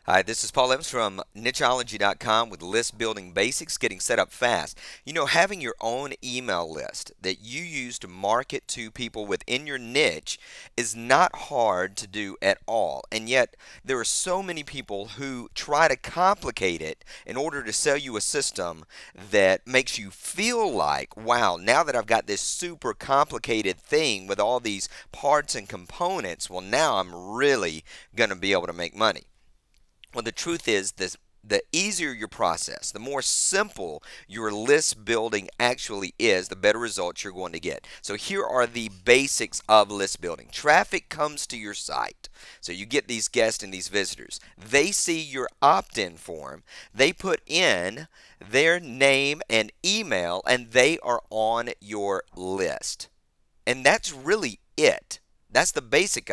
Hi, this is Paul Evans from nicheology.com with List Building Basics, getting set up fast. You know, having your own email list that you use to market to people within your niche is not hard to do at all. And yet, there are so many people who try to complicate it in order to sell you a system that makes you feel like, wow, now that I've got this super complicated thing with all these parts and components, well, now I'm really going to be able to make money. Well, the truth is this. The easier your process, the more simple your list building actually is, the better results you're going to get. So here are the basics of list building. Traffic comes to your site. So you get these guests and these visitors. They see your opt-in form. They put in their name and email, and they are on your list. And that's really it. That's the basics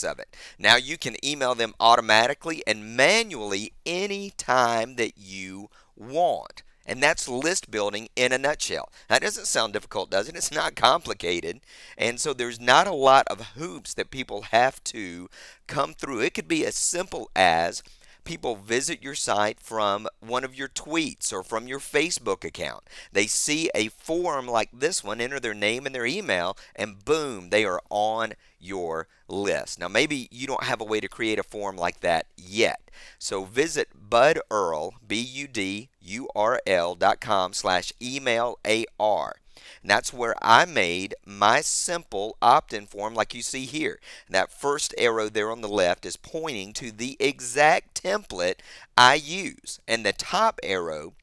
of it. Now you can email them automatically and manually anytime that you want. And that's list building in a nutshell. That doesn't sound difficult, does it? It's not complicated. And so there's not a lot of hoops that people have to come through. It could be as simple as people visit your site from one of your tweets or from your Facebook account. They see a form like this one, enter their name and their email, and boom, they are on your list. Now, maybe you don't have a way to create a form like that yet. So visit budurl, budurl.com/email-ar. And that's where I made my simple opt-in form like you see here. And that first arrow there on the left is pointing to the exact template I use. And the top arrow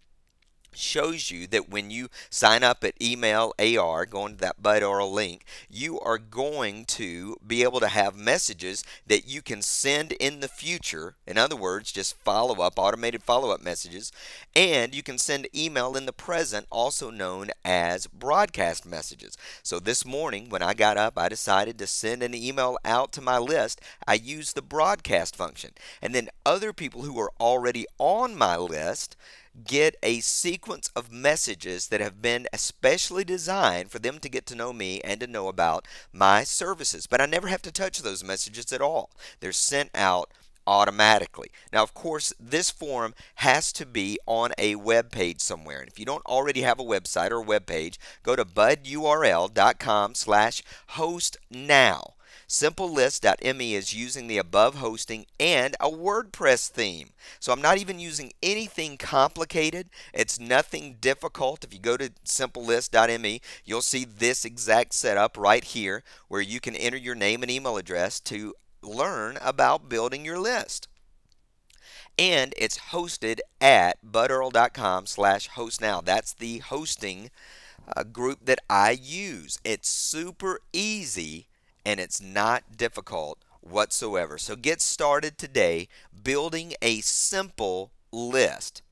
shows you that when you sign up at email AR, going to that budurl link, you are going to be able to have messages that you can send in the future. In other words, just follow-up, automated follow-up messages. And you can send email in the present, also known as broadcast messages. So this morning, when I got up, I decided to send an email out to my list. I used the broadcast function. And then other people who are already on my list get a sequence of messages that have been especially designed for them to get to know me and to know about my services. But I never have to touch those messages at all. They're sent out automatically. Now, of course, this form has to be on a web page somewhere. And if you don't already have a website or a web page, go to budurl.com/hostnow. SimpleList.me is using the above hosting and a WordPress theme. So I'm not even using anything complicated. It's nothing difficult. If you go to SimpleList.me, you'll see this exact setup right here where you can enter your name and email address to learn about building your list. And it's hosted at budurl.com/hostnow. That's the hosting group that I use. It's super easy and it's not difficult whatsoever. So get started today building a simple list.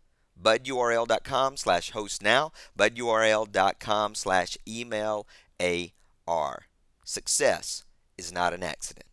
budurl.com/hostnow, budurl.com/email-ar. Success is not an accident.